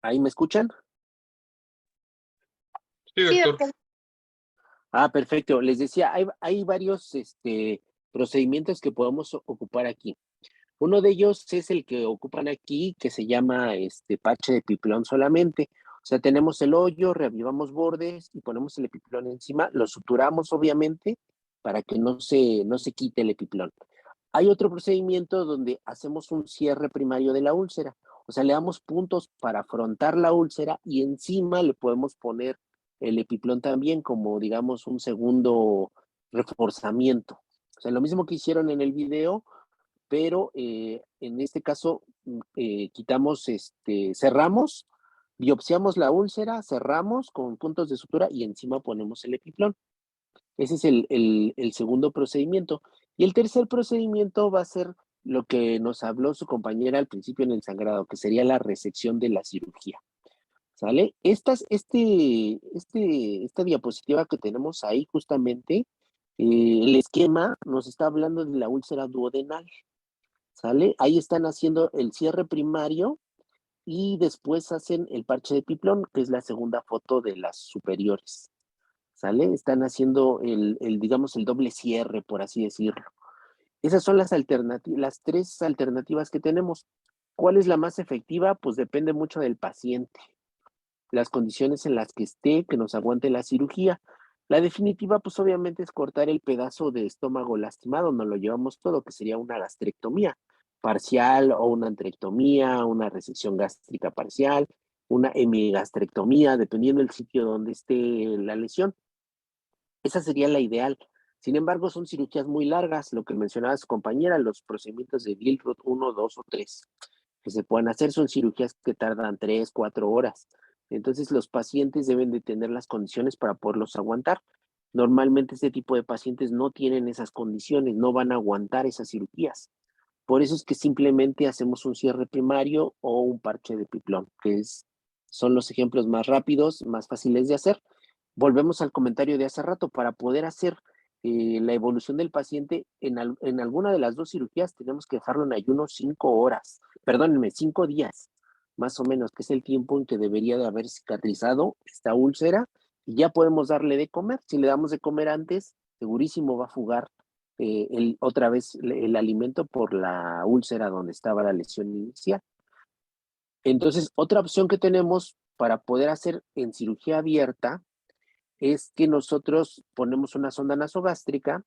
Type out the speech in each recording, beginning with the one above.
¿Ahí me escuchan? Sí, Sí, doctor. doctor. Perfecto. Les decía, hay varios procedimientos que podemos ocupar aquí. Uno de ellos es el que ocupan aquí, que se llama parche de epiplón solamente. O sea, tenemos el hoyo, reavivamos bordes y ponemos el epiplón encima, lo suturamos obviamente para que no se quite el epiplón. Hay otro procedimiento donde hacemos un cierre primario de la úlcera. O sea, le damos puntos para afrontar la úlcera y encima le podemos poner el epiplón también como, digamos, un segundo reforzamiento. O sea, lo mismo que hicieron en el video, pero en este caso quitamos, cerramos, biopsiamos la úlcera, cerramos con puntos de sutura y encima ponemos el epiplón. Ese es el segundo procedimiento. Y el tercer procedimiento va a ser lo que nos habló su compañera al principio en el sangrado, que sería la resección de la cirugía. ¿Sale? Esta diapositiva que tenemos ahí justamente, el esquema nos está hablando de la úlcera duodenal. ¿Sale? Ahí están haciendo el cierre primario y después hacen el parche de epiplón, que es la segunda foto de las superiores. ¿Sale? Están haciendo digamos, el doble cierre, por así decirlo. Esas son las tres alternativas que tenemos. ¿Cuál es la más efectiva? Pues depende mucho del paciente, las condiciones en las que esté, que nos aguante la cirugía. La definitiva, pues obviamente es cortar el pedazo de estómago lastimado, nos lo llevamos todo, que sería una gastrectomía parcial o una antrectomía, una resección gástrica parcial, una hemigastrectomía, dependiendo del sitio donde esté la lesión. Esa sería la ideal. Sin embargo, son cirugías muy largas, lo que mencionaba su compañera, los procedimientos de Gilroth 1, 2 o 3 que se pueden hacer son cirugías que tardan 3, 4 horas. Entonces, los pacientes deben de tener las condiciones para poderlos aguantar. Normalmente este tipo de pacientes no tienen esas condiciones, no van a aguantar esas cirugías. Por eso es que simplemente hacemos un cierre primario o un parche de epiplón, son los ejemplos más rápidos, más fáciles de hacer. Volvemos al comentario de hace rato, para poder hacer la evolución del paciente en alguna de las dos cirugías tenemos que dejarlo en ayuno 5 horas, perdónenme, 5 días, más o menos, que es el tiempo en que debería de haber cicatrizado esta úlcera y ya podemos darle de comer. Si le damos de comer antes, segurísimo va a fugar otra vez el alimento por la úlcera donde estaba la lesión inicial. Entonces, otra opción que tenemos para poder hacer en cirugía abierta es que nosotros ponemos una sonda nasogástrica,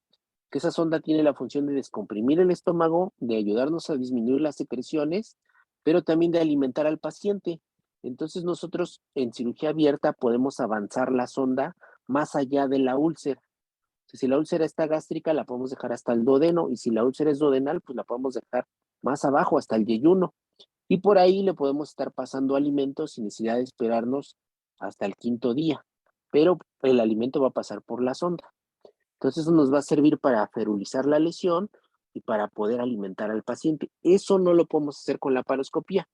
que esa sonda tiene la función de descomprimir el estómago, de ayudarnos a disminuir las secreciones, pero también de alimentar al paciente. Entonces nosotros en cirugía abierta podemos avanzar la sonda más allá de la úlcera. Si la úlcera está gástrica, la podemos dejar hasta el duodeno, y si la úlcera es duodenal, pues la podemos dejar más abajo, hasta el yeyuno. Y por ahí le podemos estar pasando alimentos sin necesidad de esperarnos hasta el quinto día. Pero el alimento va a pasar por la sonda. Entonces eso nos va a servir para ferulizar la lesión y para poder alimentar al paciente. Eso no lo podemos hacer con la paroscopía.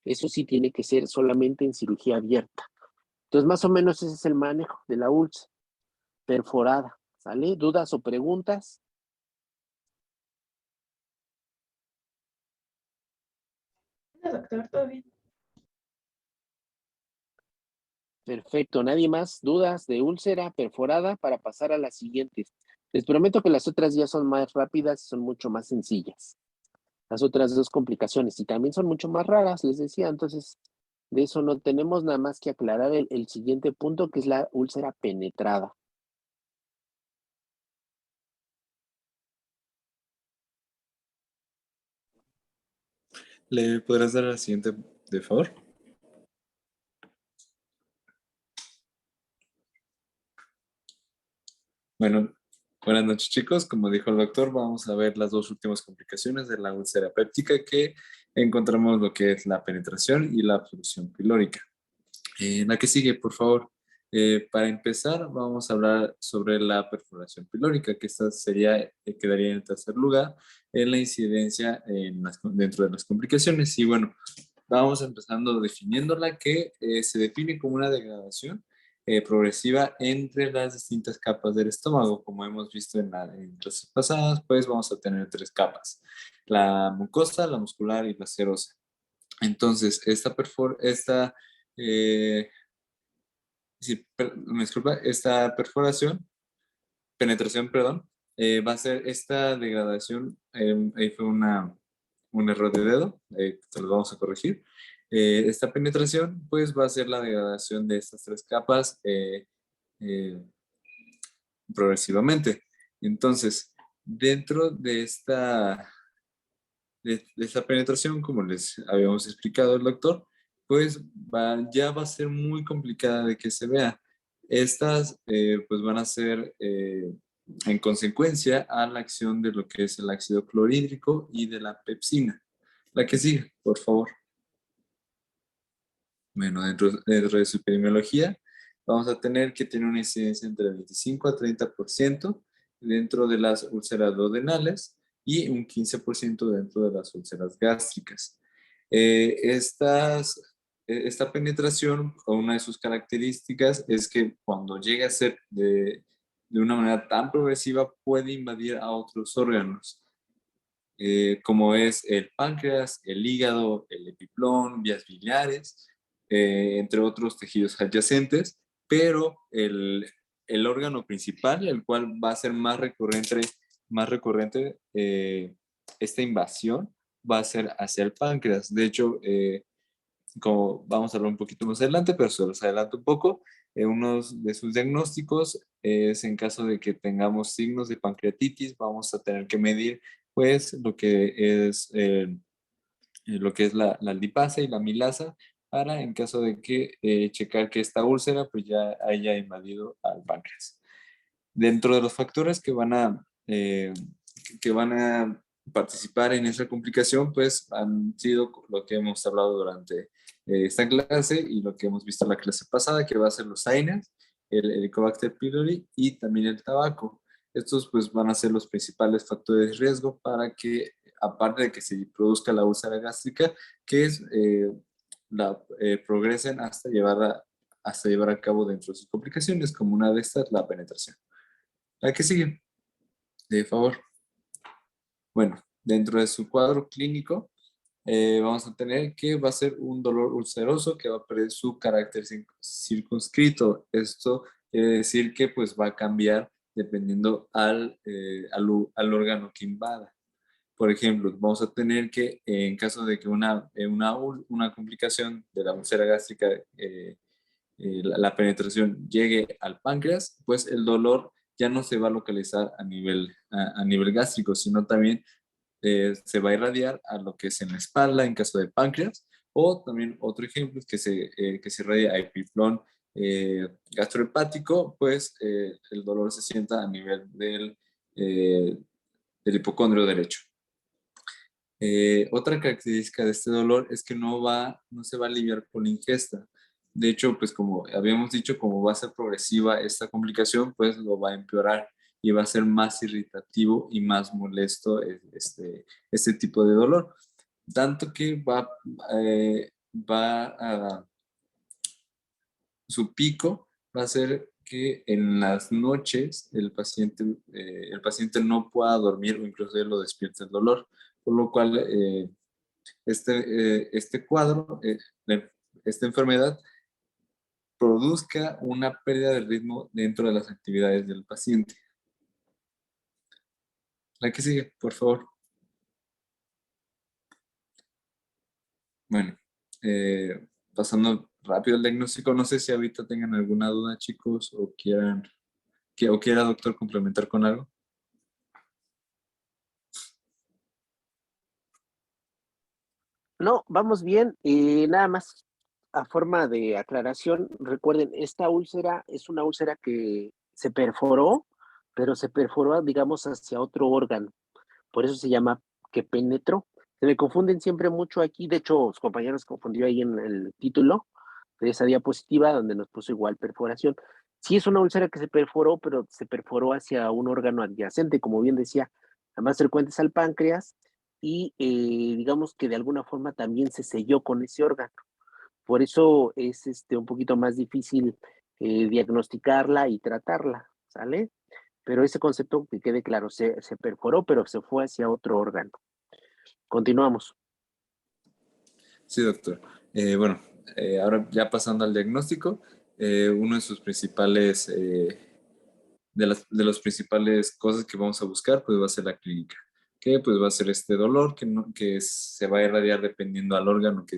Eso sí tiene que ser solamente en cirugía abierta. Entonces más o menos ese es el manejo de la úlcera perforada. ¿Sale? ¿Dudas o preguntas? No, doctor, todo bien. Perfecto. ¿Nadie más? ¿Dudas de úlcera perforada para pasar a las siguientes? Les prometo que las otras ya son más rápidas y son mucho más sencillas. Las otras dos complicaciones y también son mucho más raras, les decía. Entonces, de eso no tenemos nada más que aclarar el siguiente punto, que es la úlcera penetrada. ¿Le podrás dar la siguiente, de favor? Bueno, buenas noches, chicos. Como dijo el doctor, vamos a ver las dos últimas complicaciones de la úlcera péptica, que encontramos lo que es la penetración y la obstrucción pilórica. La que sigue, por favor. Para empezar, vamos a hablar sobre la perforación pilórica, que esta quedaría en el tercer lugar en la incidencia dentro de las complicaciones. Y bueno, vamos empezando definiéndola, que se define como una degradación progresiva entre las distintas capas del estómago. Como hemos visto en clases pasadas, pues vamos a tener tres capas: la mucosa, la muscular y la serosa. Entonces, esta sí, me disculpa, esta penetración, perdón, va a ser esta degradación, ahí fue un error de dedo, te lo vamos a corregir. Esta penetración, pues, va a ser la degradación de estas tres capas eh, progresivamente. Entonces, dentro de esta penetración, como les habíamos explicado el doctor, pues ya va a ser muy complicada de que se vea. Estas pues van a ser en consecuencia a la acción de lo que es el ácido clorhídrico y de la pepsina. La que sigue, por favor. Bueno, dentro de su epidemiología, vamos a tener que tiene una incidencia entre 25 a 30% dentro de las úlceras duodenales y un 15% dentro de las úlceras gástricas. Esta penetración, o una de sus características, es que cuando llega a ser de una manera tan progresiva, puede invadir a otros órganos, como es el páncreas, el hígado, el epiplón, vías biliares, entre otros tejidos adyacentes, pero el órgano principal, el cual va a ser más recurrente esta invasión, va a ser hacia el páncreas. De hecho, como vamos a hablar un poquito más adelante, pero se los adelanto un poco, uno de sus diagnósticos es en caso de que tengamos signos de pancreatitis, vamos a tener que medir pues lo que es la lipasa y la milasa para en caso de que checar que esta úlcera pues ya haya invadido al páncreas. Dentro de los factores que van a participar en esa complicación, pues han sido lo que hemos hablado durante esta clase y lo que hemos visto en la clase pasada, que va a ser los AINES, el Helicobacter pylori y también el tabaco. Estos pues van a ser los principales factores de riesgo para que, aparte de que se produzca la úlcera gástrica, que progresen hasta llevar a cabo dentro de sus complicaciones, como una de estas, la penetración. ¿La que sigue? De favor. Bueno, dentro de su cuadro clínico, vamos a tener que va a ser un dolor ulceroso que va a perder su carácter circunscrito. Esto quiere decir que pues va a cambiar dependiendo al órgano que invada. Por ejemplo, vamos a tener que, en caso de que una complicación de la úlcera gástrica, la penetración llegue al páncreas, pues el dolor ya no se va a localizar a nivel gástrico, sino también se va a irradiar a lo que es en la espalda en caso de páncreas, o también otro ejemplo es que se irradia a epiplón gastrohepático, pues el dolor se sienta a nivel del hipocondrio derecho. Otra característica de este dolor es que no se va a aliviar con la ingesta. De hecho, pues como habíamos dicho, como va a ser progresiva esta complicación, pues lo va a empeorar y va a ser más irritativo y más molesto este tipo de dolor. Tanto que su pico va a ser que en las noches el paciente no pueda dormir o incluso lo despierta el dolor, por lo cual este cuadro, esta enfermedad, produzca una pérdida de ritmo dentro de las actividades del paciente. La que sigue, por favor. Bueno, pasando rápido al diagnóstico, no sé si ahorita tengan alguna duda, chicos, o quiera, doctor, complementar con algo. No, vamos bien. Nada más a forma de aclaración, recuerden, esta úlcera es una úlcera que se perforó, pero se perforó, digamos, hacia otro órgano. Por eso se llama que penetró. Se me confunden siempre mucho aquí. De hecho, los compañeros confundió ahí en el título de esa diapositiva donde nos puso igual perforación. Sí es una úlcera que se perforó, pero se perforó hacia un órgano adyacente, como bien decía, la más frecuente es al páncreas y digamos que de alguna forma también se selló con ese órgano. Por eso es un poquito más difícil diagnosticarla y tratarla, ¿sale? Pero ese concepto, que quede claro, se perforó, pero se fue hacia otro órgano. Continuamos. Sí, doctor. Bueno, ahora ya pasando al diagnóstico, uno de sus principales, de los principales cosas que vamos a buscar, pues va a ser la clínica, que pues va a ser este dolor que se va a irradiar dependiendo al órgano que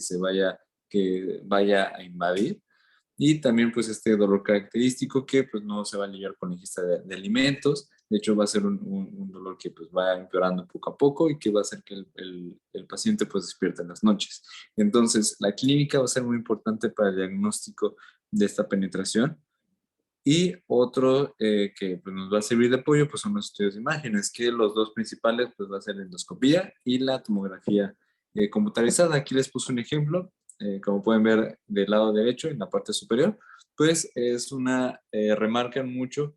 vaya a invadir. Y también pues este dolor característico que pues no se va a aliviar con la ingesta de alimentos. De hecho va a ser un dolor que pues va empeorando poco a poco y que va a hacer que el paciente pues despierte en las noches. Entonces la clínica va a ser muy importante para el diagnóstico de esta penetración. Y otro que pues, nos va a servir de apoyo pues son los estudios de imágenes, que los dos principales pues va a ser la endoscopía y la tomografía computarizada. Aquí les puse un ejemplo, como pueden ver del lado derecho en la parte superior, pues es remarcan mucho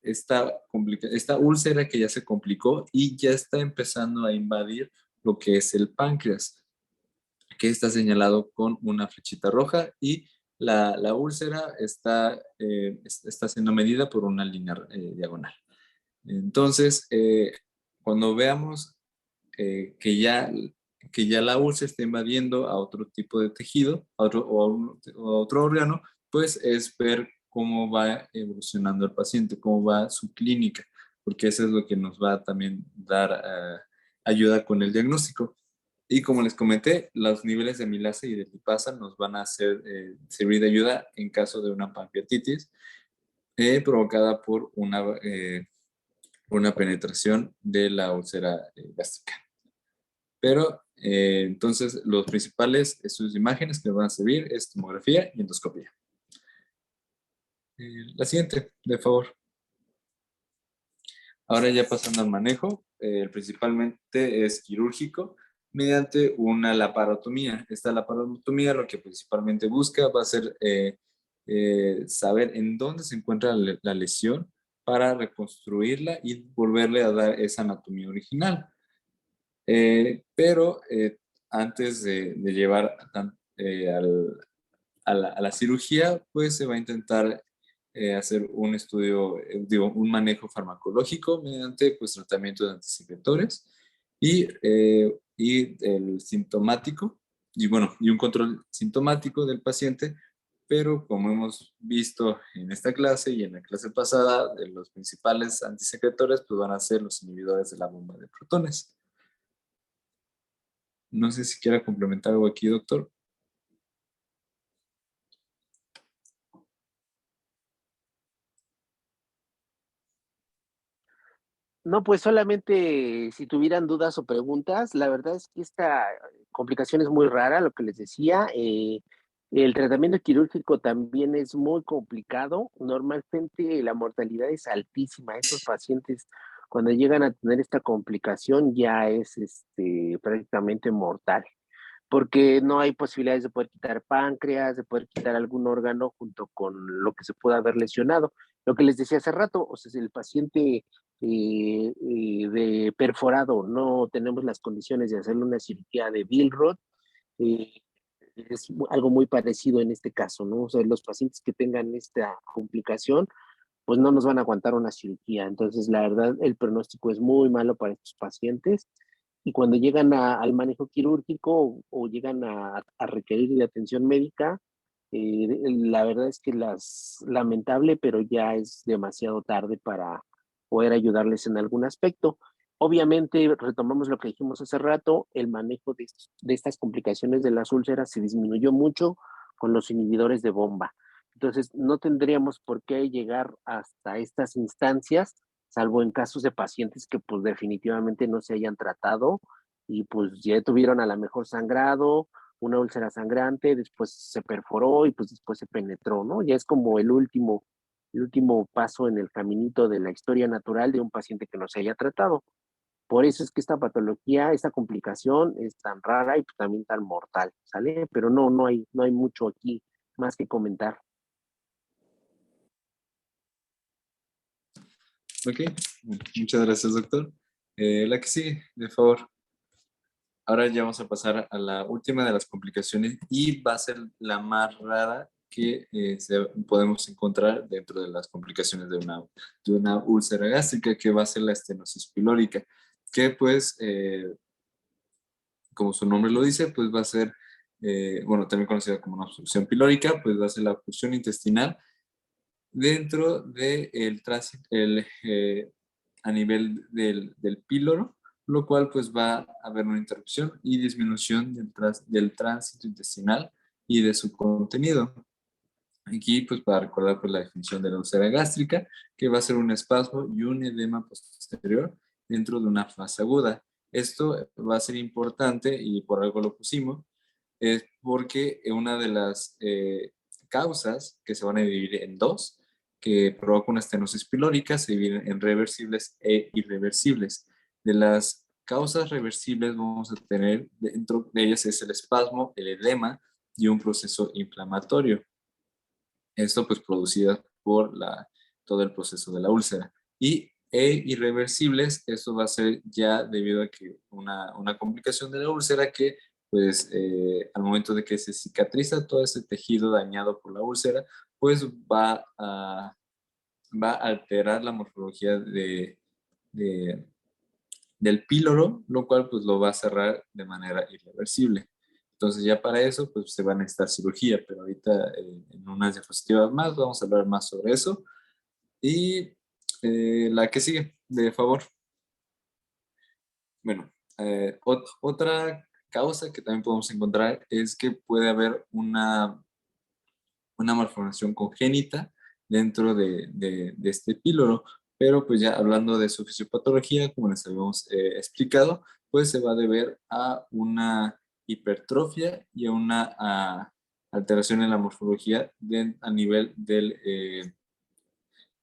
esta úlcera que ya se complicó y ya está empezando a invadir lo que es el páncreas, que está señalado con una flechita roja y la úlcera está siendo medida por una línea diagonal. Entonces, cuando veamos que ya la úlcera está invadiendo a otro tipo de tejido, a otro órgano, pues es ver cómo va evolucionando el paciente, cómo va su clínica, porque eso es lo que nos va a también dar ayuda con el diagnóstico. Y como les comenté, los niveles de amilasa y de lipasa nos van a servir de ayuda en caso de una pancreatitis provocada por una penetración de la úlcera gástrica. Pero entonces los principales estudios de imágenes que van a servir es tomografía y endoscopía. La siguiente, de favor. Ahora ya pasando al manejo, principalmente es quirúrgico mediante una laparotomía. Esta laparotomía lo que principalmente busca va a ser saber en dónde se encuentra la lesión para reconstruirla y volverle a dar esa anatomía original. Pero antes de llevar a la cirugía, pues se va a intentar hacer un estudio, un manejo farmacológico mediante pues, tratamiento de antisecretores y el sintomático, y un control sintomático del paciente, pero como hemos visto en esta clase y en la clase pasada, los principales antisecretores pues, van a ser los inhibidores de la bomba de protones. No sé si quiera complementar algo aquí, doctor. No, pues solamente si tuvieran dudas o preguntas, la verdad es que esta complicación es muy rara, lo que les decía. El tratamiento quirúrgico también es muy complicado. Normalmente la mortalidad es altísima. Estos pacientes, cuando llegan a tener esta complicación, ya es prácticamente mortal, porque no hay posibilidades de poder quitar páncreas, de poder quitar algún órgano junto con lo que se pueda haber lesionado. Lo que les decía hace rato, o sea, si el paciente de perforado no tenemos las condiciones de hacerle una cirugía de Billroth, eh, es algo muy parecido en este caso, ¿no? O sea, los pacientes que tengan esta complicación, pues no nos van a aguantar una cirugía. Entonces, la verdad, el pronóstico es muy malo para estos pacientes y cuando llegan al manejo quirúrgico o llegan a requerir de atención médica, la verdad es que lamentable, pero ya es demasiado tarde para poder ayudarles en algún aspecto. Obviamente, retomamos lo que dijimos hace rato, el manejo de estas complicaciones de las úlceras se disminuyó mucho con los inhibidores de bomba. Entonces, no tendríamos por qué llegar hasta estas instancias, salvo en casos de pacientes que pues definitivamente no se hayan tratado y pues ya tuvieron a lo mejor sangrado, una úlcera sangrante, después se perforó y pues después se penetró, ¿no? Ya es como el último paso en el caminito de la historia natural de un paciente que no se haya tratado. Por eso es que esta patología, esta complicación es tan rara y también tan mortal, ¿sale? Pero no hay mucho aquí más que comentar. Ok, muchas gracias, doctor. La que sigue, de favor. Ahora ya vamos a pasar a la última de las complicaciones y va a ser la más rara que podemos encontrar dentro de las complicaciones de una úlcera gástrica, que va a ser la estenosis pilórica, que pues, como su nombre lo dice, pues va a ser bueno, también conocida como una obstrucción pilórica, pues va a ser la obstrucción intestinal dentro del tránsito, a nivel del píloro, lo cual pues va a haber una interrupción y disminución del tránsito intestinal y de su contenido. Aquí, pues para recordar pues, la definición de la úlcera gástrica, que va a ser un espasmo y un edema posterior dentro de una fase aguda. Esto va a ser importante y por algo lo pusimos, es porque una de las causas que se van a dividir en dos, que provoca una estenosis pilórica, se dividen en reversibles e irreversibles. De las causas reversibles vamos a tener dentro de ellas es el espasmo, el edema y un proceso inflamatorio. Esto pues producida por todo el proceso de la úlcera. Irreversibles, esto va a ser ya debido a que una complicación de la úlcera que pues al momento de que se cicatriza todo ese tejido dañado por la úlcera, pues va a alterar la morfología del píloro, lo cual pues lo va a cerrar de manera irreversible. Entonces ya para eso pues se va a necesitar cirugía, pero ahorita en unas diapositivas más vamos a hablar más sobre eso. Y la que sigue, de favor. Bueno, otra causa que también podemos encontrar es que puede haber una malformación congénita dentro de este píloro, pero pues ya hablando de su fisiopatología, como les habíamos explicado, pues se va a deber a una hipertrofia y a una alteración en la morfología a nivel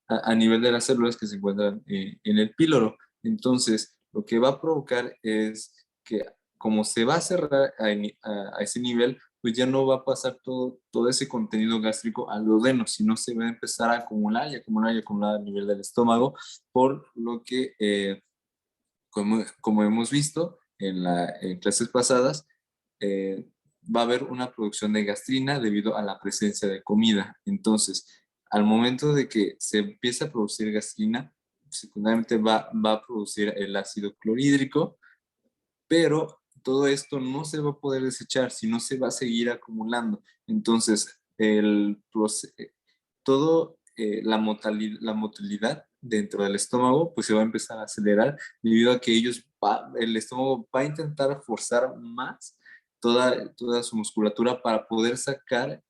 a nivel de las células que se encuentran en el píloro. Entonces, lo que va a provocar es que como se va a cerrar a ese nivel, pues ya no va a pasar todo ese contenido gástrico al duodeno, sino se va a empezar a acumular y acumular y acumular a nivel del estómago, por lo que, como hemos visto en clases pasadas, va a haber una producción de gastrina debido a la presencia de comida. Entonces, al momento de que se empieza a producir gastrina, secundariamente va a producir el ácido clorhídrico, pero todo esto no se va a poder desechar, sino se va a seguir acumulando. Entonces, la motilidad dentro del estómago pues se va a empezar a acelerar debido a que el estómago va a intentar forzar más toda su musculatura para poder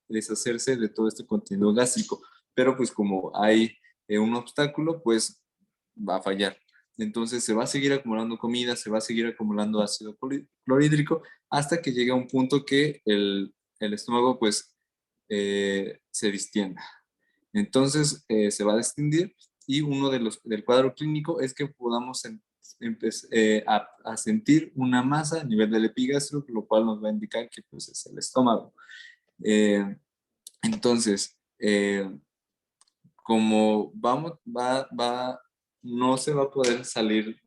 deshacerse de todo este contenido gástrico. Pero pues como hay un obstáculo, pues va a fallar. Entonces se va a seguir acumulando comida, se va a seguir acumulando ácido clorhídrico hasta que llegue a un punto que el estómago pues se distienda. Entonces se va a distendir y uno del cuadro clínico es que podamos a sentir una masa a nivel del epigastrio, lo cual nos va a indicar que pues es el estómago. Entonces, como no se va a poder salir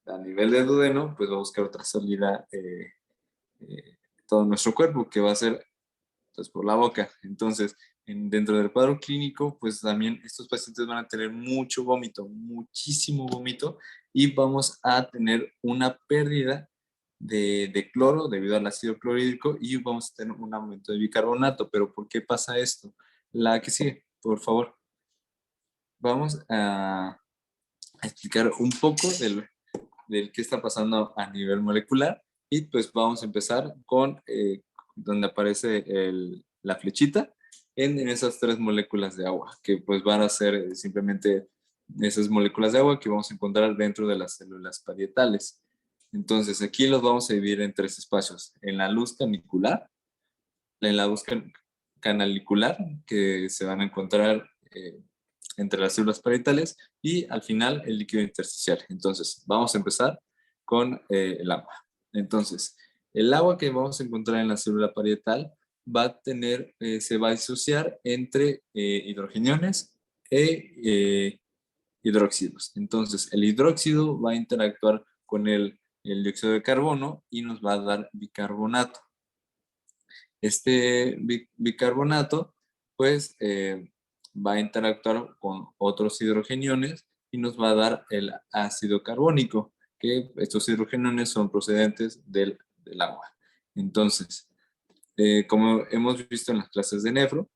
a nivel de duodeno, pues va a buscar otra salida todo nuestro cuerpo, que va a ser pues, por la boca. Entonces, dentro del cuadro clínico, pues también estos pacientes van a tener mucho vómito, muchísimo vómito, y vamos a tener una pérdida de cloro debido al ácido clorhídrico y vamos a tener un aumento de bicarbonato. ¿Pero por qué pasa esto? La que sigue, por favor. Vamos a explicar un poco del qué está pasando a nivel molecular y pues vamos a empezar con donde aparece la flechita en esas 3 moléculas de agua, que pues van a ser simplemente esas moléculas de agua que vamos a encontrar dentro de las células parietales. Entonces aquí los vamos a dividir en 3 espacios: en la luz canicular, en la luz canalicular, que se van a encontrar entre las células parietales, y al final el líquido intersticial. Entonces, vamos a empezar con el agua. Entonces, el agua que vamos a encontrar en la célula parietal se va a disociar entre hidrogeniones e hidróxidos. Entonces, el hidróxido va a interactuar con el dióxido de carbono y nos va a dar bicarbonato. Este bicarbonato, pues, va a interactuar con otros hidrogeniones y nos va a dar el ácido carbónico, que estos hidrogeniones son procedentes del agua. Entonces, como hemos visto en las clases de nefro,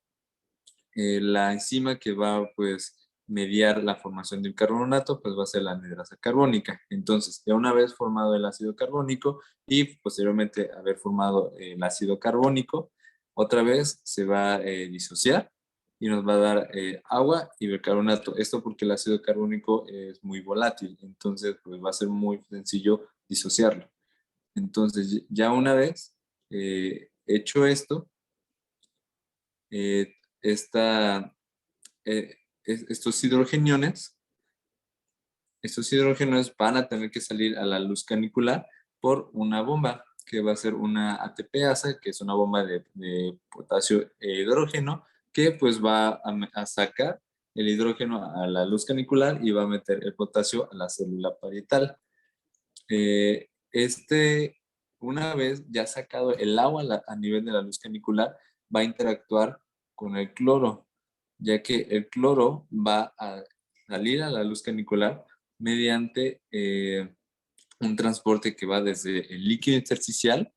la enzima que va pues mediar la formación de un carbonato pues va a ser la anhidrasa carbónica. Entonces, ya una vez formado el ácido carbónico y posteriormente haber formado el ácido carbónico, otra vez se va a disociar y nos va a dar agua y bicarbonato. Esto porque el ácido carbónico es muy volátil, entonces pues va a ser muy sencillo disociarlo. Entonces, ya una vez hecho esto, eh, esta, eh, estos hidrogeniones, van a tener que salir a la luz canicular por una bomba, que va a ser una ATPasa, que es una bomba de potasio e hidrógeno, que pues va a sacar el hidrógeno a la luz canicular y va a meter el potasio a la célula parietal. Una vez ya sacado el agua a nivel de la luz canicular, va a interactuar con el cloro, ya que el cloro va a salir a la luz canicular mediante un transporte que va desde el líquido intersticial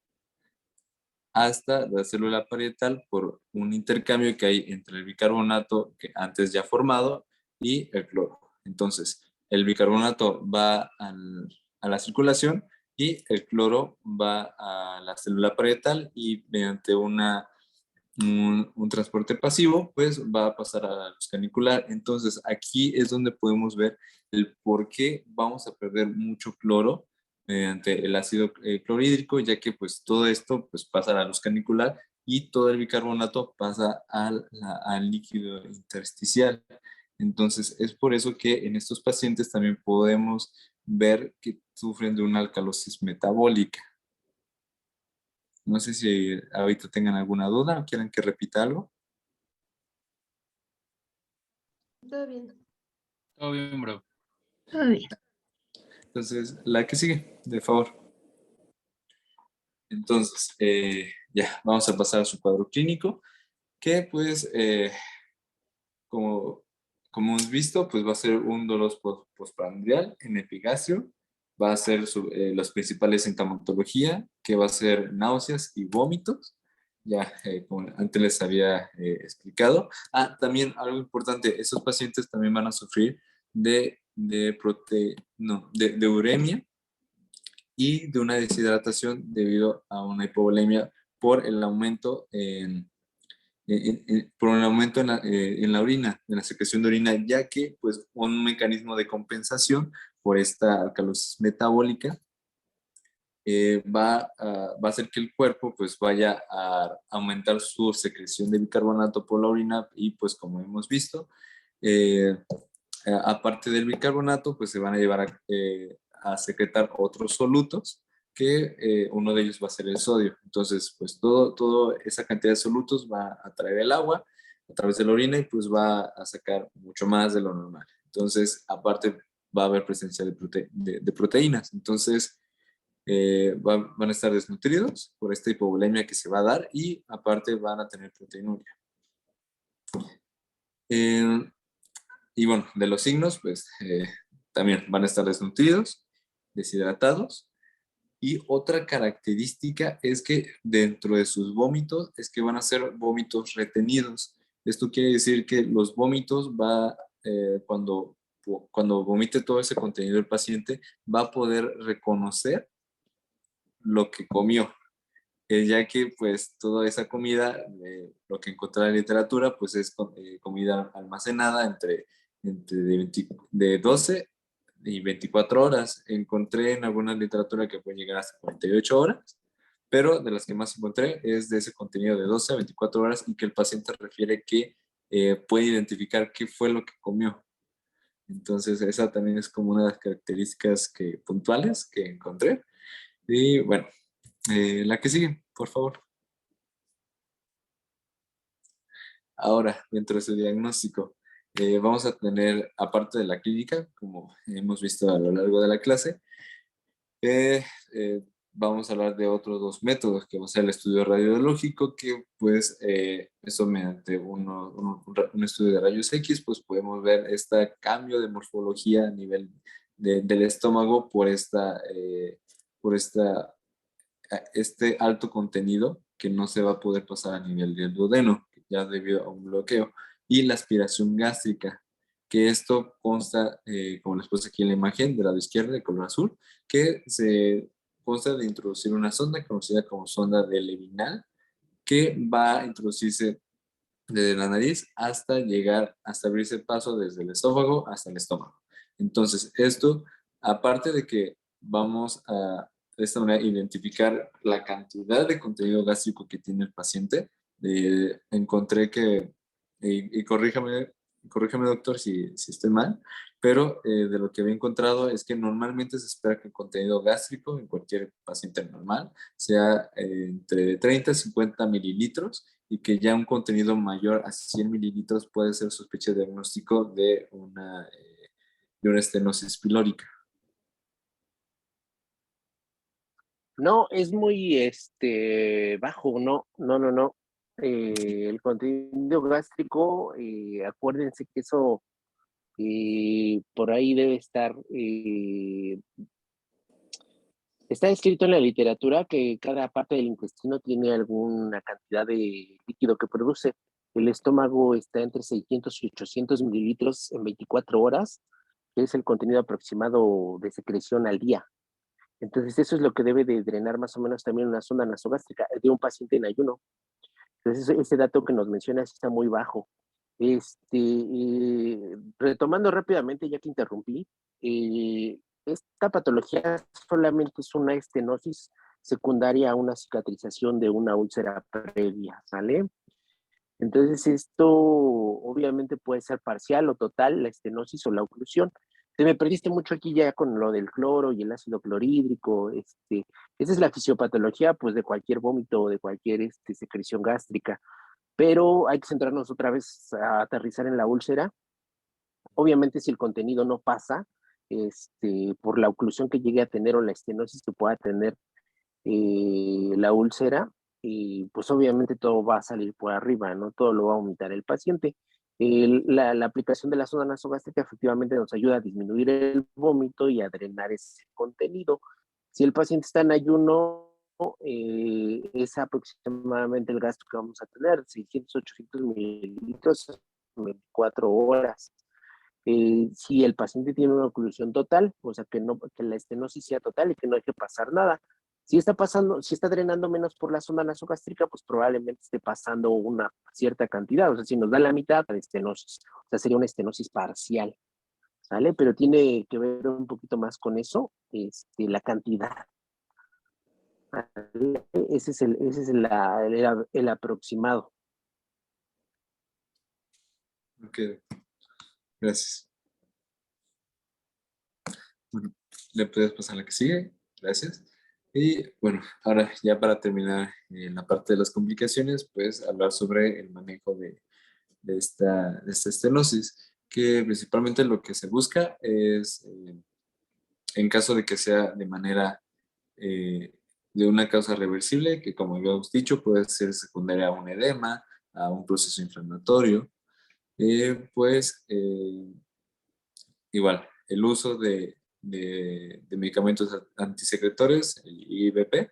hasta la célula parietal por un intercambio que hay entre el bicarbonato que antes ya formado y el cloro. Entonces, el bicarbonato va a la circulación y el cloro va a la célula parietal y mediante un transporte pasivo, pues va a pasar a la luz canicular. Entonces, aquí es donde podemos ver el por qué vamos a perder mucho cloro mediante el ácido clorhídrico, ya que pues todo esto pues pasa a la luz canicular y todo el bicarbonato pasa al líquido intersticial. Entonces, es por eso que en estos pacientes también podemos ver que sufren de una alcalosis metabólica. No sé si ahorita tengan alguna duda o quieren que repita algo. Todo bien. Todo bien, bro. Todo bien. Entonces, la que sigue, de favor. Entonces, ya, vamos a pasar a su cuadro clínico, que pues, como, como hemos visto, pues va a ser un dolor postprandial en epigastrio, va a ser las principales sintomatología, que va a ser náuseas y vómitos, ya como antes les había explicado. También algo importante, esos pacientes también van a sufrir de uremia y de una deshidratación debido a una hipovolemia por el aumento en la orina, en la secreción de orina, ya que pues un mecanismo de compensación por esta alcalosis metabólica va a hacer que el cuerpo pues vaya a aumentar su secreción de bicarbonato por la orina y pues como hemos visto, eh, aparte del bicarbonato pues se van a llevar a secretar otros solutos que uno de ellos va a ser el sodio. Entonces pues todo esa cantidad de solutos va a traer el agua a través de la orina y pues va a sacar mucho más de lo normal. Entonces aparte va a haber presencia de proteínas. Entonces van a estar desnutridos por esta hipovolemia que se va a dar y aparte van a tener proteinuria. Y bueno, de los signos, pues también van a estar desnutridos, deshidratados. Y otra característica es que dentro de sus vómitos es que van a ser vómitos retenidos. Esto quiere decir que los vómitos cuando vomite todo ese contenido el paciente, va a poder reconocer lo que comió, ya que pues toda esa comida, lo que encontré en la literatura, pues es comida almacenada entre de 12 y 24 horas. Encontré en alguna literatura que puede llegar hasta 48 horas, pero de las que más encontré es de ese contenido de 12 a 24 horas y que el paciente refiere que puede identificar qué fue lo que comió. Entonces esa también es como una de las características puntuales que encontré. Y bueno, la que sigue, por favor. Ahora, dentro de su diagnóstico, vamos a tener, aparte de la clínica, como hemos visto a lo largo de la clase, vamos a hablar de otros dos métodos, que va a ser el estudio radiológico, que pues eso mediante un estudio de rayos X, pues podemos ver este cambio de morfología a nivel del estómago por este alto contenido que no se va a poder pasar a nivel del duodeno, ya debido a un bloqueo, y la aspiración gástrica, que esto consta, como les puse aquí en la imagen, del lado izquierdo de color azul, que se consta de introducir una sonda conocida como sonda de Levinal, que va a introducirse desde la nariz hasta llegar, hasta abrirse el paso desde el esófago hasta el estómago. Entonces, esto, aparte de que vamos a, de esta manera, identificar la cantidad de contenido gástrico que tiene el paciente, encontré que, y corríjame doctor si estoy mal, pero de lo que había encontrado es que normalmente se espera que el contenido gástrico en cualquier paciente normal sea entre 30 y 50 mililitros, y que ya un contenido mayor a 100 mililitros puede ser sospecha de diagnóstico de una estenosis pilórica. No, es muy bajo, no. El contenido gástrico, acuérdense que eso por ahí debe estar, está escrito en la literatura que cada parte del intestino tiene alguna cantidad de líquido que produce. El estómago está entre 600 y 800 mililitros en 24 horas, que es el contenido aproximado de secreción al día. Entonces, eso es lo que debe de drenar más o menos también una sonda nasogástrica de un paciente en ayuno. Entonces, ese dato que nos mencionas está muy bajo. Retomando rápidamente, ya que interrumpí, esta patología solamente es una estenosis secundaria a una cicatrización de una úlcera previa, ¿sale? Entonces, esto obviamente puede ser parcial o total, la estenosis o la oclusión. Te me perdiste mucho aquí ya con lo del cloro y el ácido clorhídrico. Esa es la fisiopatología, pues, de cualquier vómito o de cualquier secreción gástrica. Pero hay que centrarnos otra vez a aterrizar en la úlcera. Obviamente, si el contenido no pasa, por la oclusión que llegue a tener o la estenosis que pueda tener la úlcera, y pues obviamente todo va a salir por arriba, ¿no? Todo lo va a vomitar el paciente. La aplicación de la sonda nasogástrica efectivamente nos ayuda a disminuir el vómito y a drenar ese contenido. Si el paciente está en ayuno, es aproximadamente el gasto que vamos a tener, 600, 800 mililitros en 24 horas. Si el paciente tiene una oclusión total, o sea, que la estenosis sea total y que no hay que pasar nada. Si está drenando menos por la sonda nasogástrica, pues probablemente esté pasando una cierta cantidad. O sea, si nos da la mitad de estenosis, o sea, sería una estenosis parcial, ¿sale? Pero tiene que ver un poquito más con eso, la cantidad. ¿Vale? Ese es el aproximado. Ok, gracias. Bueno, le puedes pasar a la que sigue. Gracias. Y bueno, ahora ya para terminar la parte de las complicaciones, pues hablar sobre el manejo de esta estenosis, que principalmente lo que se busca es, en caso de que sea de manera de una causa reversible, que como habíamos dicho, puede ser secundaria a un edema, a un proceso inflamatorio, pues igual, el uso de medicamentos antisecretores, el IVP,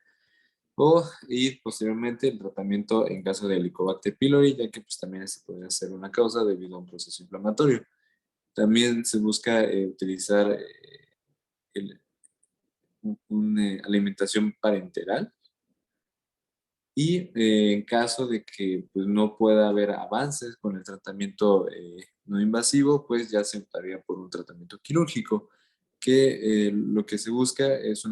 y posteriormente el tratamiento en caso de Helicobacter pylori, ya que pues también este podría ser una causa debido a un proceso inflamatorio. También se busca utilizar una alimentación parenteral, y en caso de que pues, no pueda haber avances con el tratamiento no invasivo, pues ya se optaría por un tratamiento quirúrgico, que lo que se busca es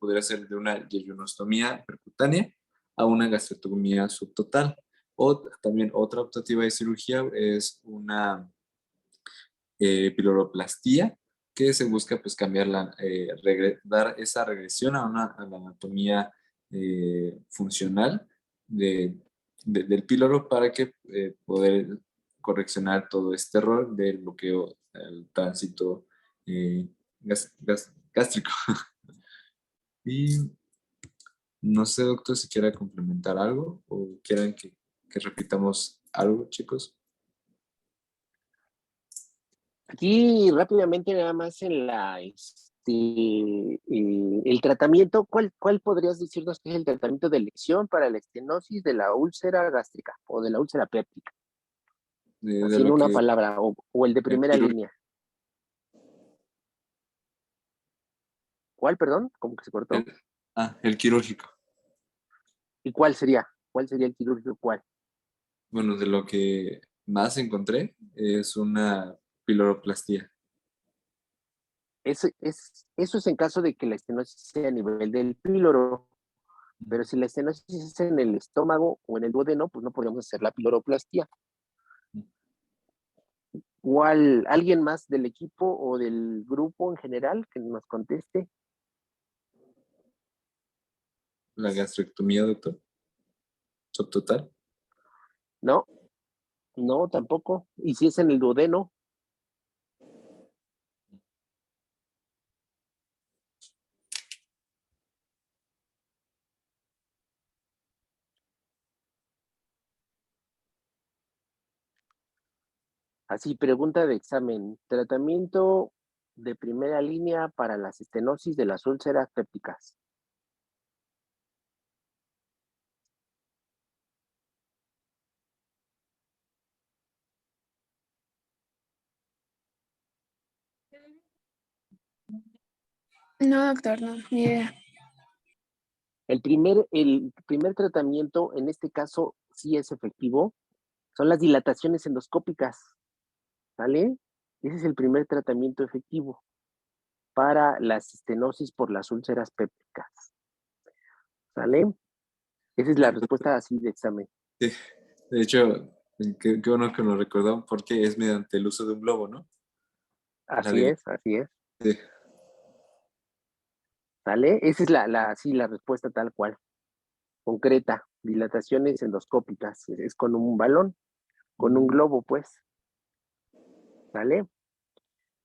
podría ser de una yeyonostomía percutánea a una gastrectomía subtotal. O también otra optativa de cirugía es una piloroplastía, que se busca pues cambiar dar esa regresión a la anatomía funcional del píloro, para que poder correccionar todo este error del bloqueo al tránsito gástrico. Y no sé, doctor, si quiera complementar algo o quieran que repitamos algo, chicos. Aquí rápidamente nada más el tratamiento, ¿cuál podrías decirnos que es el tratamiento de elección para la estenosis de la úlcera gástrica o de la úlcera péptica? De Así en lo una que palabra, o el de el primera quirúrgico. línea. ¿Cuál, perdón? ¿Cómo que se cortó? El quirúrgico. ¿Y cuál sería? ¿Cuál sería el quirúrgico? ¿Cuál? Bueno, de lo que más encontré es una piloroplastia. Eso es en caso de que la estenosis sea a nivel del píloro, pero si la estenosis es en el estómago o en el duodeno, pues no podríamos hacer la piloroplastia. ¿Cuál, alguien más del equipo o del grupo en general que nos conteste? La gastrectomía, doctor. Subtotal. No, no, tampoco. ¿Y si es en el duodeno? Así, pregunta de examen. Tratamiento de primera línea para las estenosis de las úlceras pépticas. No, doctor, no, ni idea. El primer tratamiento, en este caso, sí es efectivo, son las dilataciones endoscópicas, ¿vale? Ese es el primer tratamiento efectivo para las estenosis por las úlceras pépticas, ¿sale? Esa es la respuesta así de examen. Sí. De hecho, qué bueno que lo recordó porque es mediante el uso de un globo, ¿no? La Así dil- es, así es, sí. ¿sale? Esa es sí, la respuesta tal cual, concreta, dilataciones endoscópicas, es con un balón, con un globo, pues, ¿sale?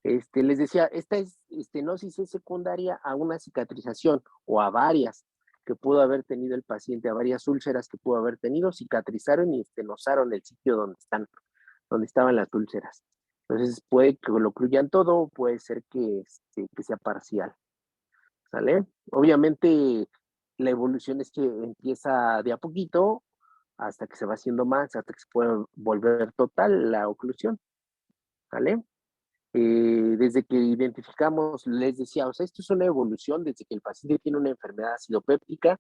Les decía, esta estenosis es secundaria a una cicatrización o a varias que pudo haber tenido el paciente, a varias úlceras que pudo haber tenido, cicatrizaron y estenosaron el sitio donde estaban las úlceras. Entonces puede que lo ocluyan todo, puede ser que sea parcial, ¿sale? Obviamente la evolución es que empieza de a poquito hasta que se va haciendo más, hasta que se puede volver total la oclusión, ¿sale? Desde que identificamos, les decía, o sea, esto es una evolución desde que el paciente tiene una enfermedad acidopéptica,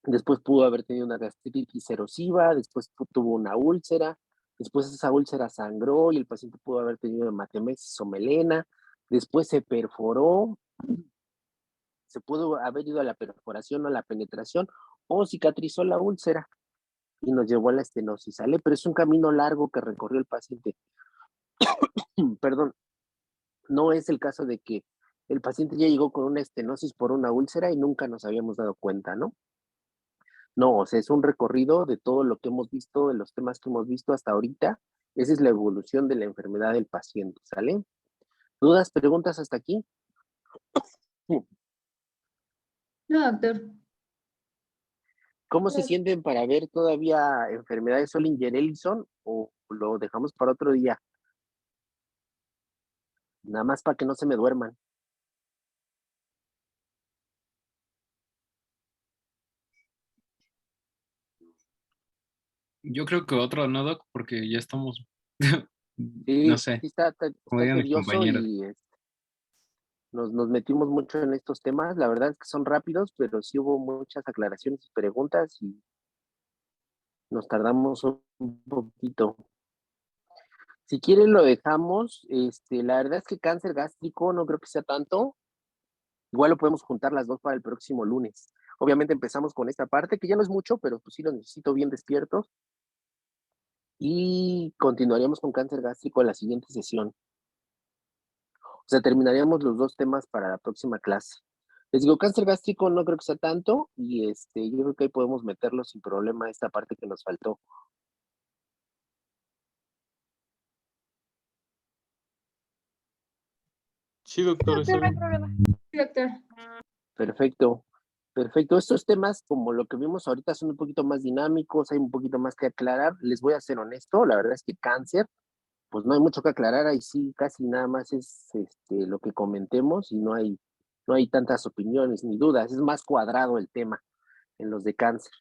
después pudo haber tenido una gastritis erosiva, después tuvo una úlcera, después esa úlcera sangró y el paciente pudo haber tenido hematemesis o melena, después se perforó, se pudo haber ido a la perforación o a la penetración o cicatrizó la úlcera y nos llevó a la estenosis, ¿sale? Pero es un camino largo que recorrió el paciente. Perdón, no es el caso de que el paciente ya llegó con una estenosis por una úlcera y nunca nos habíamos dado cuenta, ¿no? No, o sea, es un recorrido de todo lo que hemos visto, de los temas que hemos visto hasta ahorita. Esa es la evolución de la enfermedad del paciente, ¿sale? ¿Dudas, preguntas hasta aquí? No, doctor. ¿Cómo se No. sienten para ver todavía enfermedades Solinger-Ellison o lo dejamos para otro día? Nada más para que no se me duerman. Yo creo que otro, ¿no, Doc? Porque ya estamos, no Sí, sé, sí como está digan mis tedioso compañeros. y nos metimos mucho en estos temas. La verdad es que son rápidos, pero sí hubo muchas aclaraciones y preguntas y nos tardamos un poquito. Si quieren lo dejamos. La verdad es que cáncer gástrico no creo que sea tanto. Igual lo podemos juntar las dos para el próximo lunes. Obviamente empezamos con esta parte, que ya no es mucho, pero pues sí los necesito bien despiertos. Y continuaríamos con cáncer gástrico en la siguiente sesión. O sea, terminaríamos los dos temas para la próxima clase. Les digo, cáncer gástrico no creo que sea tanto y yo creo que ahí podemos meterlo sin problema esta parte que nos faltó. Sí, Sí, doctor, está doctor, no hay bien. problema. Sí, doctor. Perfecto, perfecto. Estos temas, como lo que vimos ahorita, son un poquito más dinámicos, hay un poquito más que aclarar. Les voy a ser honesto, la verdad es que cáncer pues no hay mucho que aclarar, ahí sí casi nada más es lo que comentemos y no hay tantas opiniones ni dudas, es más cuadrado el tema en los de cáncer.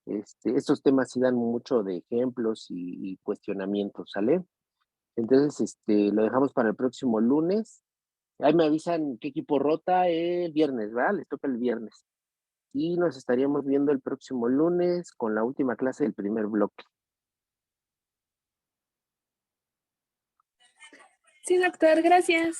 Estos temas sí dan mucho de ejemplos y cuestionamientos, ¿sale? Entonces, lo dejamos para el próximo lunes. Ahí me avisan qué equipo rota el viernes, ¿verdad? Les toca el viernes. Y nos estaríamos viendo el próximo lunes con la última clase del primer bloque. Sí, doctor, gracias.